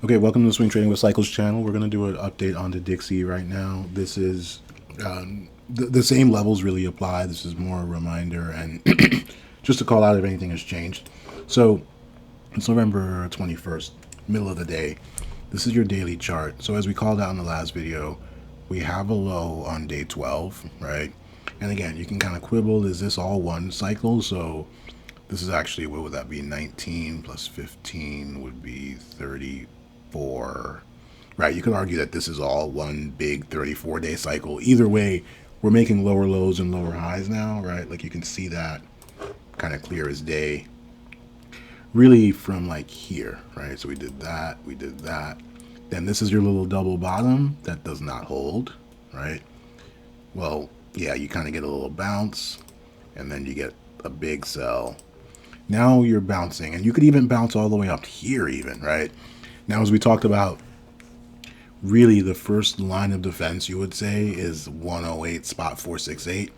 Okay, welcome to the Swing Trading with Cycles channel. We're going to do an update on the DXY right now. This is the same levels really apply. This is more a reminder and just to call out if anything has changed. So it's November 21st, middle of the day. This is your daily chart. So as we called out in the last video, we have a low on day 12, right? And again, you can kind of quibble, is this all one cycle? So this is actually, what would that be? 19 plus 15 would be 34, right? You could argue that this is all one big 34-day cycle. Either way, we're making lower lows and lower highs now, right? Like you can see that kind of clear as day. Really from like here, right? So we did that, we did that. Then this is your little double bottom that does not hold, right? Well, yeah, you kind of get a little bounce and then you get a big sell. Now you're bouncing, and you could even bounce all the way up here even, right? Now, as we talked about, really the first line of defense, you would say, is 108 spot 468.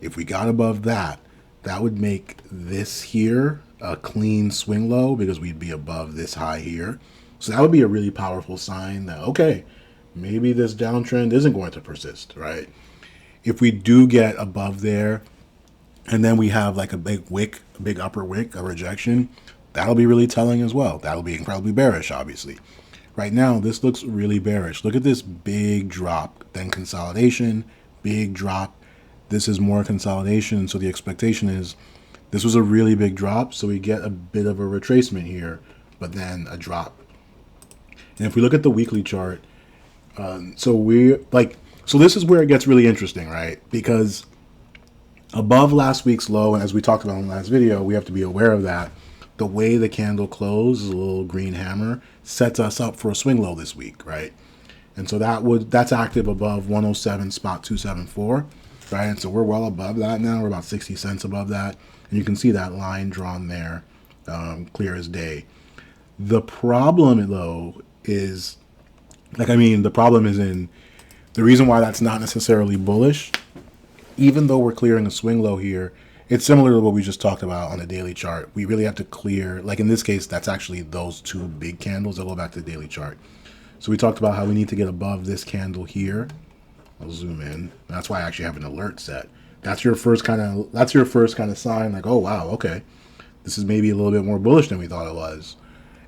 If we got above that, that would make this here a clean swing low because we'd be above this high here. So that would be a really powerful sign that, okay, maybe this downtrend isn't going to persist, right? If we do get above there, and then we have like a big wick, a big upper wick, a rejection, that'll be really telling as well. That'll be incredibly bearish, obviously. Right now, this looks really bearish. Look at this big drop, then consolidation, big drop. This is more consolidation, so the expectation is this was a really big drop, so we get a bit of a retracement here, but then a drop. And if we look at the weekly chart, so this is where it gets really interesting, right? Because above last week's low, and as we talked about in the last video, we have to be aware of that. The way the candle closed, a little green hammer, sets us up for a swing low this week, right? And so that's active above 107 spot 274, right? And so we're well above that now. We're about 60 cents above that. And you can see that line drawn there, clear as day. The problem, though, is, the problem is in the reason why that's not necessarily bullish. Even though we're clearing a swing low here, it's similar to what we just talked about on the daily chart. We really have to clear, like in this case, that's actually those two big candles. I'll go back to the daily chart. So we talked about how we need to get above this candle here. I'll zoom in. That's why I actually have an alert set. That's your first kind of sign, like, oh wow, okay, this is maybe a little bit more bullish than we thought it was.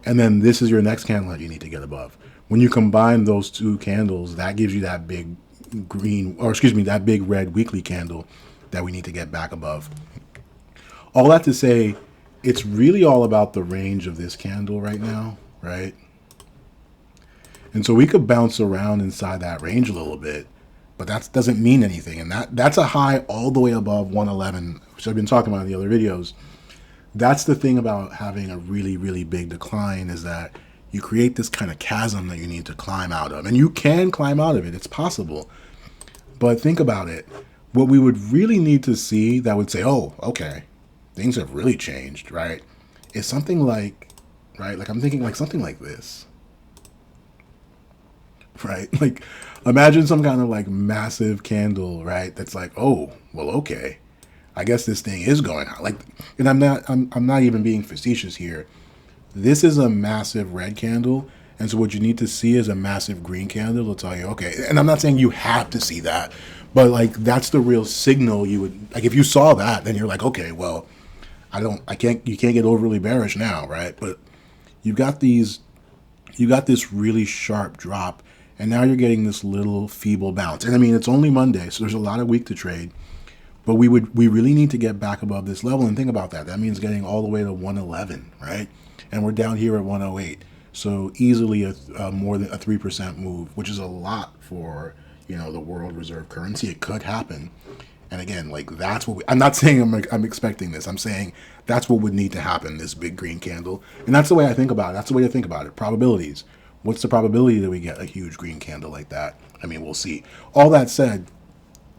And then this is your next candle that you need to get above. When you combine those two candles, that gives you that big that big red weekly candle that we need to get back above. All that to say, it's really all about the range of this candle right now, right? And so we could bounce around inside that range a little bit, but that doesn't mean anything. And that's a high all the way above 111, which I've been talking about in the other videos. That's the thing about having a really, really big decline, is that you create this kind of chasm that you need to climb out of. And you can climb out of it. It's possible. But think about it. What we would really need to see that would say, oh, okay, things have really changed, right? Is something like, right? Like I'm thinking like something like this, right? Like imagine some kind of like massive candle, right? That's like, oh, well, okay, I guess this thing is going on. Like, and I'm not even being facetious here. This is a massive red candle. And so what you need to see is a massive green candle to tell you, okay, and I'm not saying you have to see that, but like that's the real signal you would, like if you saw that, then you're like, okay, well, you can't get overly bearish now, right? But you got this really sharp drop, and now you're getting this little feeble bounce. And I mean, it's only Monday, so there's a lot of week to trade, but we really need to get back above this level. And think about that. That means getting all the way to 111, right? And we're down here at 108. So easily a more than a 3% move, which is a lot for, the world reserve currency. It could happen. And again, like that's what I'm not saying I'm expecting this. I'm saying that's what would need to happen, this big green candle. And that's the way I think about it. That's the way to think about it. Probabilities. What's the probability that we get a huge green candle like that? I mean, we'll see. All that said,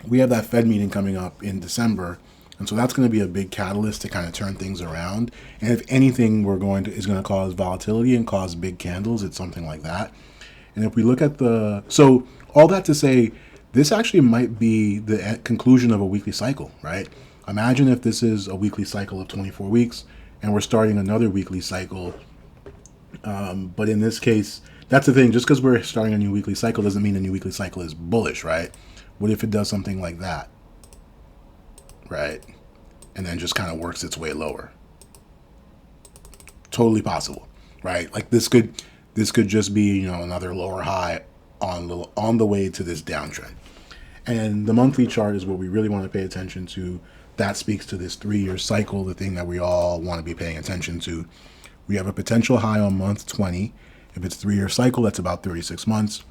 we have that Fed meeting coming up in December. And so that's going to be a big catalyst to kind of turn things around. And if anything is going to cause volatility and cause big candles, it's something like that. And if we look at so all that to say, this actually might be the conclusion of a weekly cycle, right? Imagine if this is a weekly cycle of 24 weeks and we're starting another weekly cycle But in this case, that's the thing. Just because we're starting a new weekly cycle doesn't mean a new weekly cycle is bullish, right? What if it does something like that, right? And then just kind of works its way lower. Totally possible, right? Like this could just be another lower high on the way to this downtrend. And the monthly chart is what we really want to pay attention to. That speaks to this 3-year cycle, the thing that we all want to be paying attention to. We have a potential high on month 20. If it's 3-year cycle, that's about 36 months.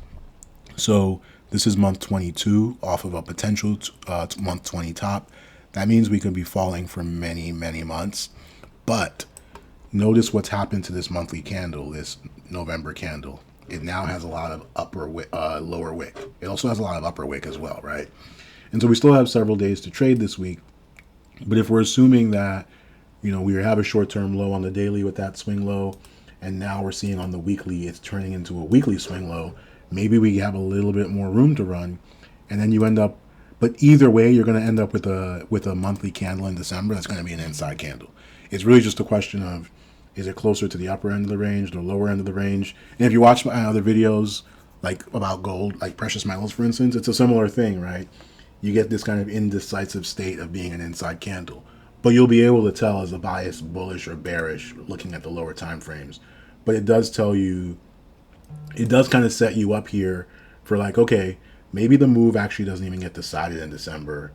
So this is month 22 off of a potential month 20 top. That means we could be falling for many, many months. But notice what's happened to this monthly candle, this November candle. It now has a lot of lower wick. It also has a lot of upper wick as well, right? And so we still have several days to trade this week. But if we're assuming that, we have a short-term low on the daily with that swing low, and now we're seeing on the weekly it's turning into a weekly swing low, maybe we have a little bit more room to run, and then you end up. But either way, you're going to end up with a monthly candle in December that's going to be an inside candle. It's really just a question of, is it closer to the upper end of the range, the lower end of the range? And if you watch my other videos, like about gold, like precious metals, for instance, it's a similar thing, right? You get this kind of indecisive state of being an inside candle. But you'll be able to tell as a bias bullish or bearish looking at the lower time frames. But it does tell you, it does kind of set you up here for like, okay, maybe the move actually doesn't even get decided in December.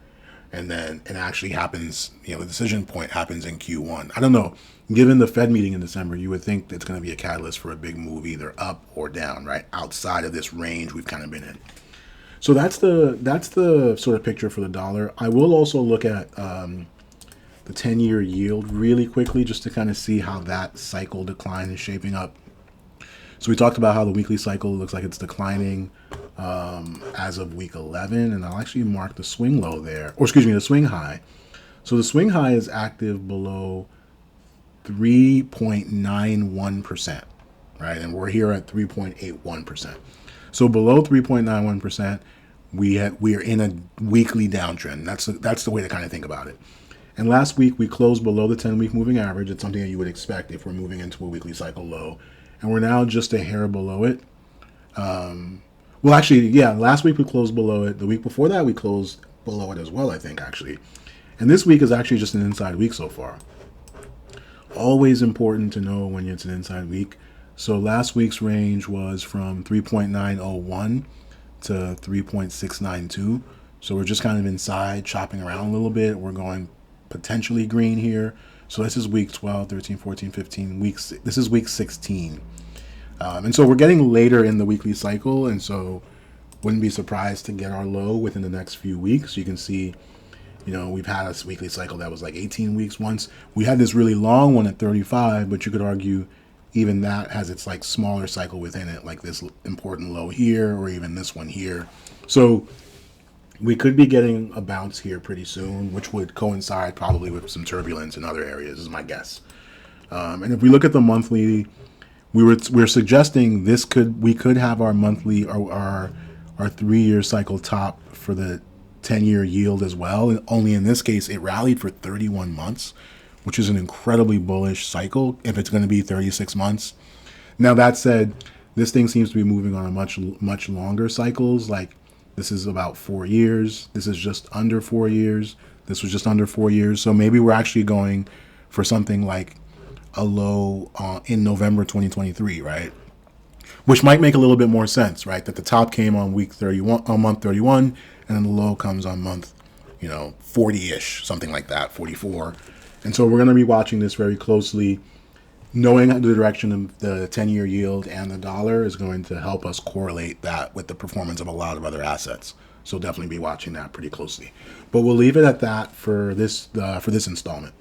And then it actually happens, the decision point happens in Q1. I don't know. Given the Fed meeting in December, you would think it's going to be a catalyst for a big move either up or down, right? Outside of this range we've kind of been in. So that's the sort of picture for the dollar. I will also look at the 10-year yield really quickly just to kind of see how that cycle decline is shaping up. So we talked about how the weekly cycle looks like it's declining as of week 11, and I'll actually mark the swing low there, or excuse me, the swing high. So the swing high is active below 3.91%, right? And we're here at 3.81%. So below 3.91%, we are in a weekly downtrend. That's the way to kind of think about it. And last week we closed below the 10-week moving average. It's something that you would expect if we're moving into a weekly cycle low, and we're now just a hair below it. Well, actually, yeah, last week we closed below it. The week before that we closed below it as well, I think, actually. And this week is actually just an inside week so far. Always important to know when it's an inside week. So last week's range was from 3.901 to 3.692. So we're just kind of inside, chopping around a little bit. We're going potentially green here. So this is week 12, 13, 14, 15 weeks. This is week 16. And so we're getting later in the weekly cycle. And so wouldn't be surprised to get our low within the next few weeks. You can see, we've had a weekly cycle that was like 18 weeks once. We had this really long one at 35, but you could argue even that has its like smaller cycle within it, like this important low here, or even this one here. So we could be getting a bounce here pretty soon, which would coincide probably with some turbulence in other areas, is my guess. And if we look at the monthly, we're suggesting we could have our monthly or our 3-year cycle top for the 10-year yield as well. And only in this case, it rallied for 31 months, which is an incredibly bullish cycle if it's going to be 36 months. Now, that said, this thing seems to be moving on a much longer cycles. Like this is about 4 years. This is just under 4 years. This was just under 4 years. So maybe we're actually going for something like a low in November 2023, right? Which might make a little bit more sense, right? That the top came on week 31, on month 31, and then the low comes on month, 40-ish, something like that, 44. And so we're going to be watching this very closely. Knowing the direction of the 10-year yield and the dollar is going to help us correlate that with the performance of a lot of other assets. So definitely be watching that pretty closely. But we'll leave it at that for this installment.